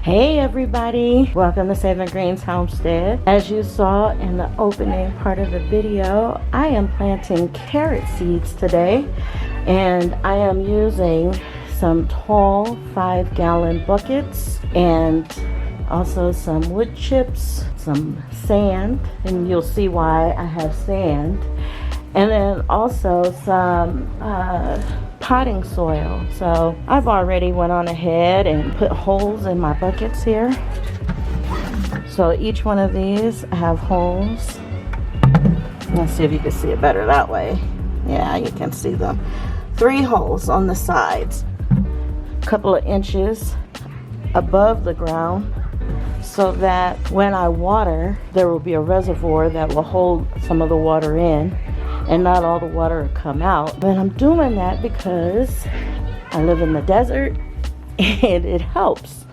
Hey everybody, welcome to Saving Greens Homestead. As you saw in the opening part of the video, I am planting carrot seeds today, and I am using some tall 5-gallon buckets and also some wood chips, some sand, and you'll see why I have sand, and then also some potting soil. So I've already went on ahead and put holes in my buckets here. So each one of these have holes. Let's see if you can see it better that way. Yeah, you can see them. 3 holes on the sides, a couple of inches above the ground, so that when I water, there will be a reservoir that will hold some of the water in and not all the water will come out. But I'm doing that because I live in the desert and it helps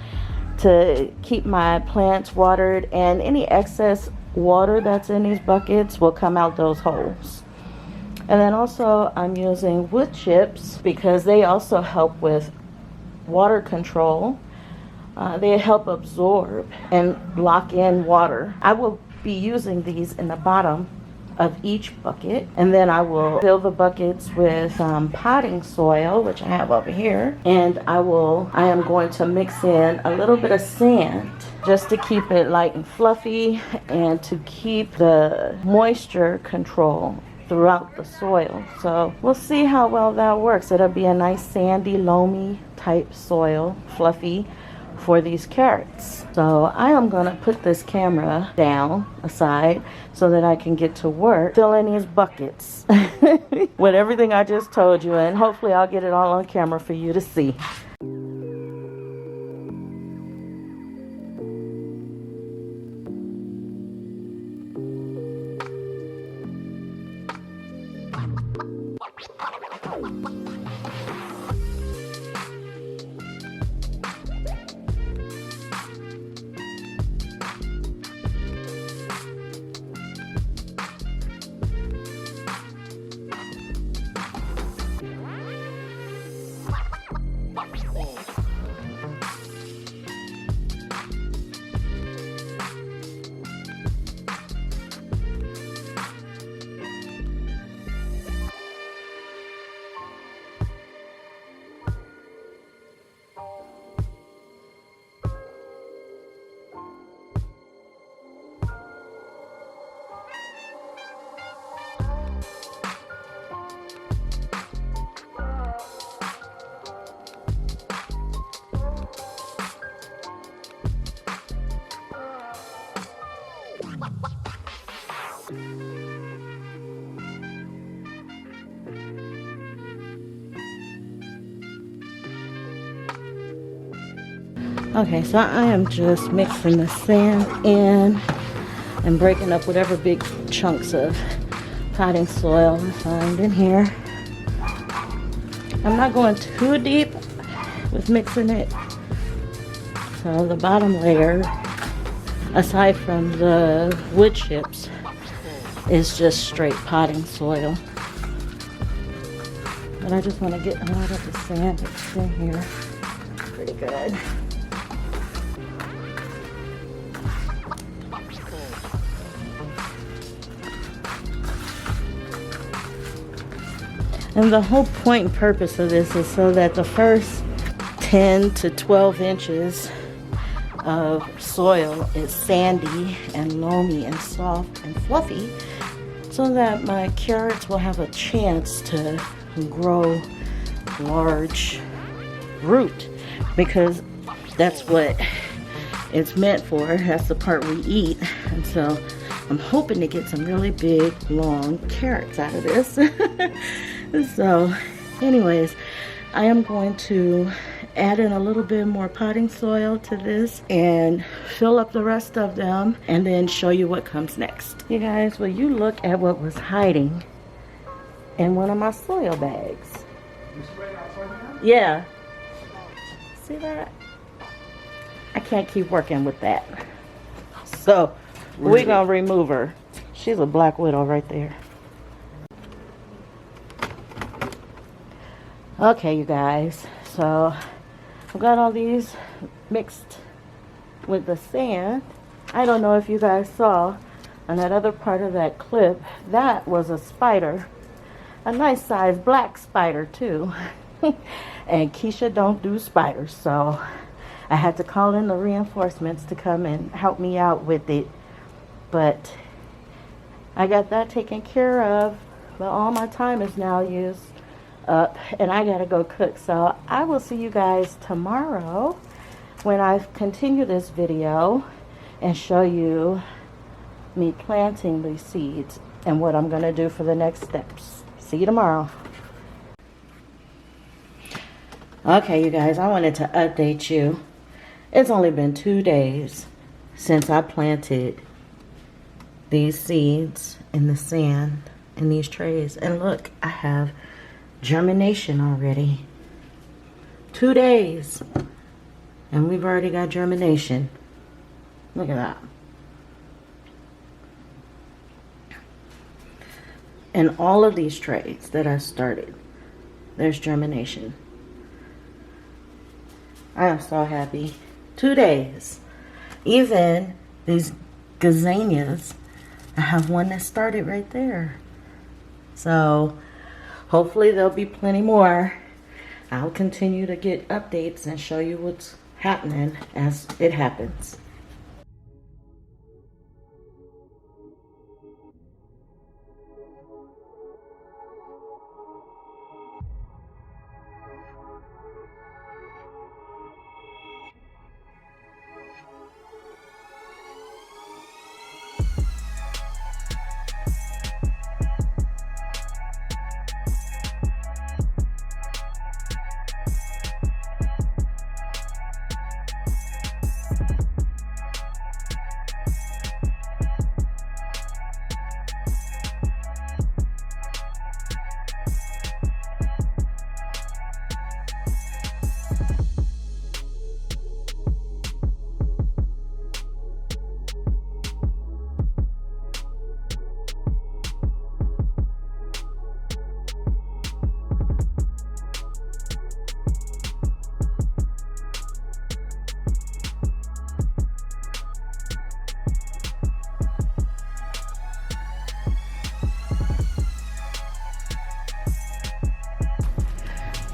to keep my plants watered, and any excess water that's in these buckets will come out those holes. And then also I'm using wood chips because they also help with water control. They help absorb and lock in water. I will be using these in the bottom of each bucket, and then I will fill the buckets with potting soil, which I have over here, and I am going to mix in a little bit of sand just to keep it light and fluffy and to keep the moisture control throughout the soil. So we'll see how well that works. It'll be a nice sandy, loamy type soil, fluffy, for these carrots. So I am gonna put this camera down aside so that I can get to work filling these buckets with everything I just told you, and hopefully I'll get it all on camera for you to see. Okay, so I am just mixing the sand in and breaking up whatever big chunks of potting soil I find in here. I'm not going too deep with mixing it. So the bottom layer, aside from the wood chips, is just straight potting soil. But I just want to get a lot of the sand that's in here. Pretty good. And the whole point and purpose of this is so that the first 10 to 12 inches of soil is sandy and loamy and soft and fluffy, so that my carrots will have a chance to grow large root, because that's what it's meant for. That's the part we eat. And so I'm hoping to get some really big, long carrots out of this. So anyways, I am going to add in a little bit more potting soil to this and fill up the rest of them, and then show you what comes next. You guys, will you look at what was hiding in one of my soil bags? Yeah. See that? I can't keep working with that. So we're gonna remove her. She's a black widow right there. Okay, you guys, so I've got all these mixed with the sand. I don't know if you guys saw on that other part of that clip, that was a spider. A nice sized black spider too. And Keisha don't do spiders, so I had to call in the reinforcements to come and help me out with it. But I got that taken care of. But all my time is now used up and I gotta go cook. So I will see you guys tomorrow when I continue this video and show you me planting these seeds and what I'm gonna do for the next steps. See you tomorrow. Okay, you guys, I wanted to update you. It's only been 2 days since I planted these seeds in the sand in these trays. And look, I have germination already. 2 days. And we've already got germination. Look at that. And all of these trays that I started, there's germination. I am so happy. 2 days. Even these gazanias, I have one that started right there. So hopefully there'll be plenty more. I'll continue to get updates and show you what's happening as it happens.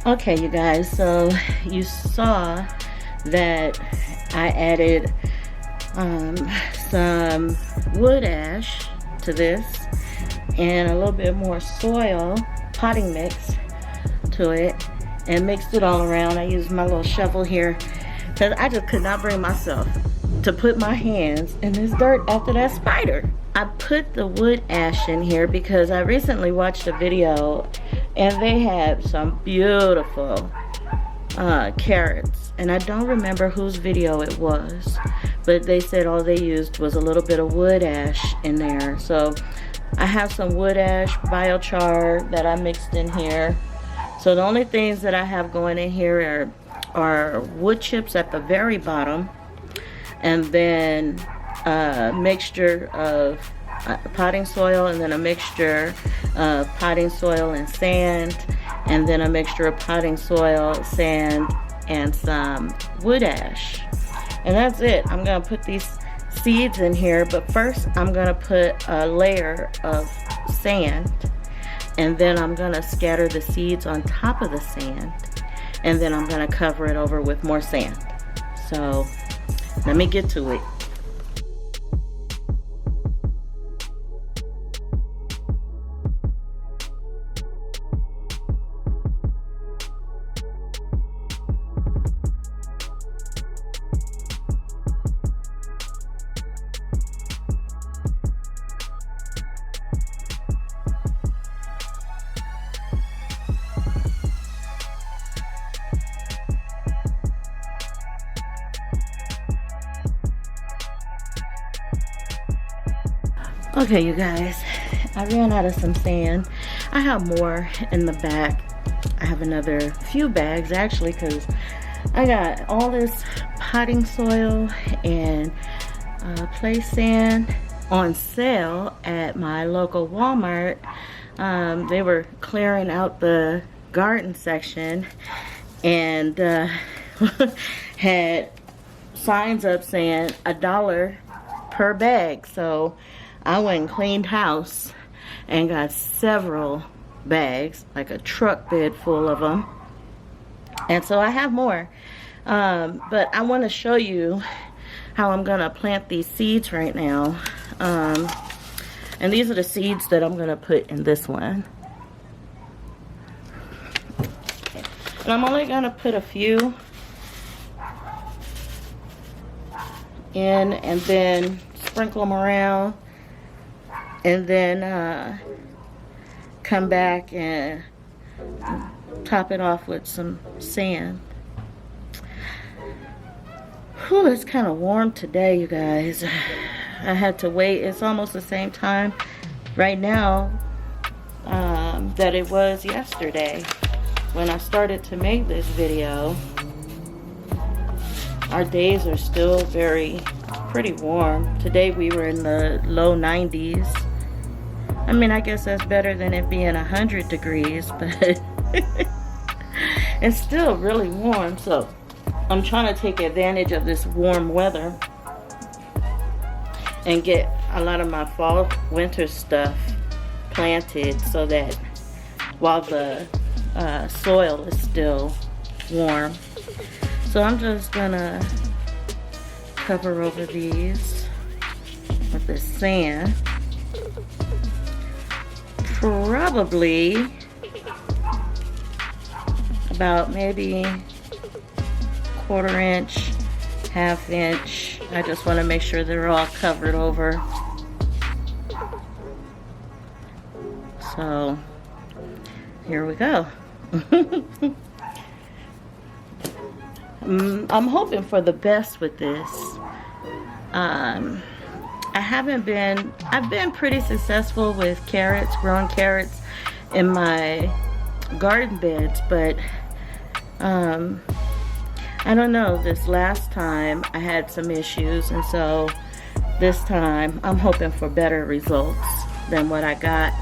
Okay, you guys, so you saw that I added some wood ash to this and a little bit more soil potting mix to it and mixed it all around. I used my little shovel here because I just could not bring myself to put my hands in this dirt after that spider. I put the wood ash in here because I recently watched a video and they had some beautiful carrots, and I don't remember whose video it was, but they said all they used was a little bit of wood ash in there. So I have some wood ash biochar that I mixed in here. So the only things that I have going in here are wood chips at the very bottom, and then a mixture of potting soil, and then a mixture of potting soil and sand, and then a mixture of potting soil, sand, and some wood ash. And that's it. I'm gonna put these seeds in here, but first I'm gonna put a layer of sand, and then I'm gonna scatter the seeds on top of the sand, and then I'm gonna cover it over with more sand. So let me get to it. Okay, you guys, I ran out of some sand. I have more in the back. I have another few bags actually, because I got all this potting soil and play sand on sale at my local Walmart. They were clearing out the garden section and had signs up saying $1 per bag. So I went and cleaned house and got several bags, like a truck bed full of them. And so I have more. But I want to show you how I'm going to plant these seeds right now. And these are the seeds that I'm going to put in this one. And I'm only going to put a few in and then sprinkle them around. And then come back and top it off with some sand. Whew, it's kind of warm today, you guys. I had to wait. It's almost the same time right now that it was yesterday when I started to make this video. Our days are still pretty warm. Today we were in the low 90s. I mean, I guess that's better than it being 100 degrees, but it's still really warm. So I'm trying to take advantage of this warm weather and get a lot of my fall winter stuff planted so that while the soil is still warm. So I'm just gonna cover over these with this sand. Probably about maybe 1/4 inch, 1/2 inch. I just want to make sure they're all covered over. So here we go. I'm hoping for the best with this. I've been pretty successful with carrots, growing carrots in my garden beds, but I don't know, this last time I had some issues, and so this time I'm hoping for better results than what I got.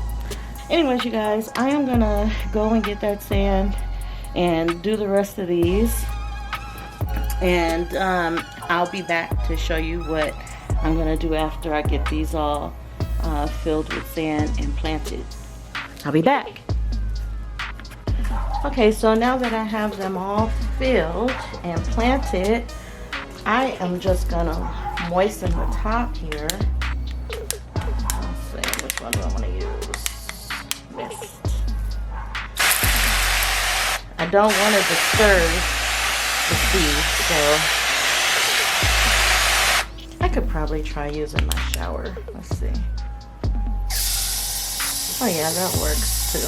Anyways, you guys, I am gonna go and get that sand and do the rest of these, and I'll be back to show you what I'm gonna do after I get these all filled with sand and planted. I'll be back. Okay, so now that I have them all filled and planted, I am just gonna moisten the top here. Let's see, which one do I want to use? Mist. I don't want to disturb the seeds, so I could probably try using my shower. Let's see. Oh yeah, that works too.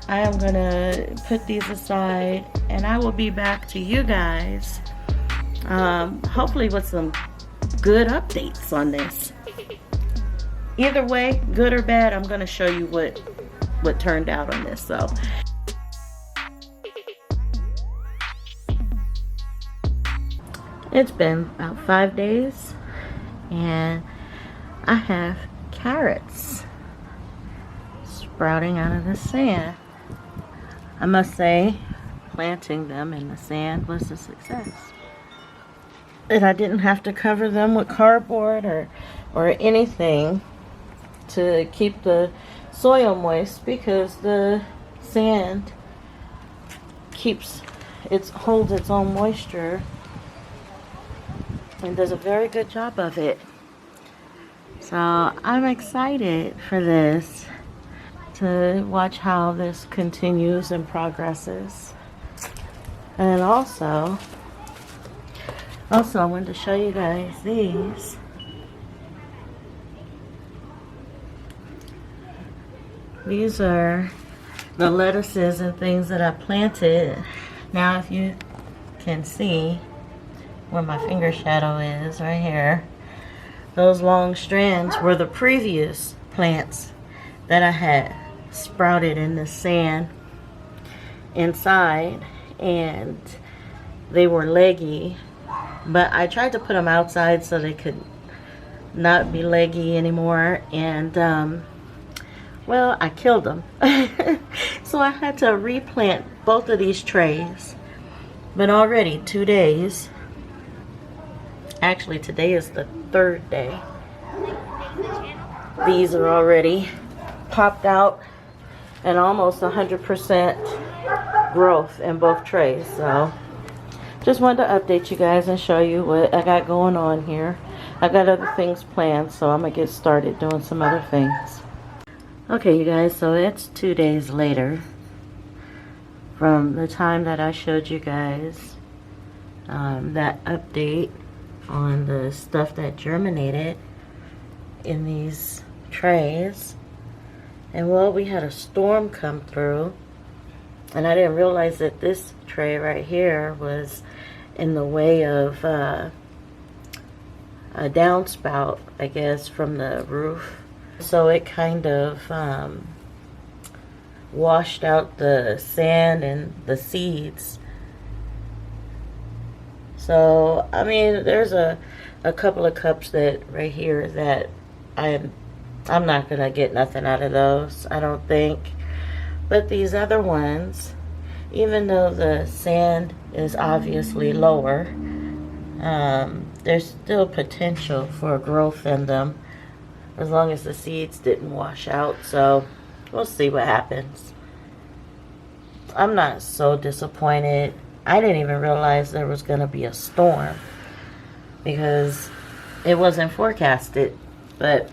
I am gonna put these aside and I will be back to you guys hopefully with some good updates on this. Either way, good or bad, I'm gonna show you what turned out on this. So it's been about 5 days and I have carrots sprouting out of the sand. I must say, planting them in the sand was a success. And I didn't have to cover them with cardboard or anything to keep the soil moist, because the sand holds its own moisture and does a very good job of it. So I'm excited for this, to watch how this continues and progresses. And also I wanted to show you guys these. These are the lettuces and things that I planted. Now if you can see where my finger shadow is right here, those long strands were the previous plants that I had sprouted in the sand inside, and they were leggy, but I tried to put them outside so they could not be leggy anymore, and well, I killed them. So I had to replant both of these trays. But already 2 days, actually today is the 3rd day, these are already popped out and almost 100% growth in both trays. So just wanted to update you guys and show you what I got going on here. I got other things planned, so I'm gonna get started doing some other things. Okay, you guys, so it's 2 days later from the time that I showed you guys that update on the stuff that germinated in these trays. And well, we had a storm come through, and I didn't realize that this tray right here was in the way of a downspout, I guess, from the roof. So it kind of washed out the sand and the seeds. So I mean, there's a couple of cups that right here that I'm not gonna get nothing out of those, I don't think. But these other ones, even though the sand is obviously lower, there's still potential for growth in them as long as the seeds didn't wash out. So we'll see what happens. I'm not so disappointed. I didn't even realize there was going to be a storm because it wasn't forecasted. But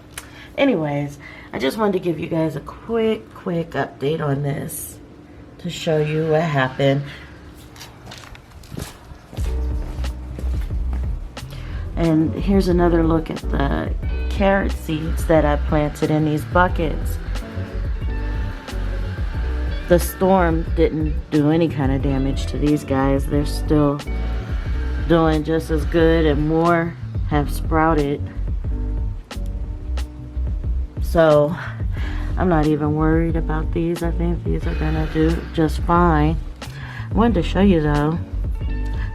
anyways, I just wanted to give you guys a quick update on this to show you what happened. And here's another look at the carrot seeds that I planted in these buckets. The storm didn't do any kind of damage to these guys. They're still doing just as good, and more have sprouted. So I'm not even worried about these. I think these are gonna do just fine. I wanted to show you though,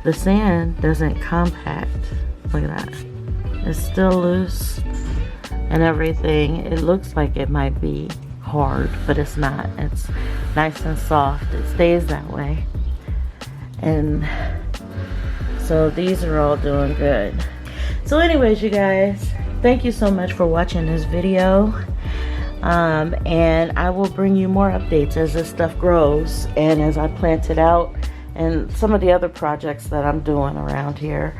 the sand doesn't compact. Look at that. It's still loose and everything. It looks like it might be hard, but it's not. It's nice and soft. It stays that way. And so these are all doing good. So anyways, you guys, thank you so much for watching this video. And I will bring you more updates as this stuff grows and as I plant it out, and some of the other projects that I'm doing around here.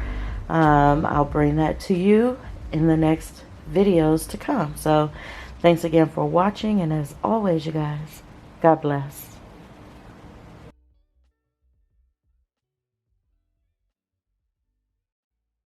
I'll bring that to you in the next videos to come. So thanks again for watching, and as always, you guys, God bless.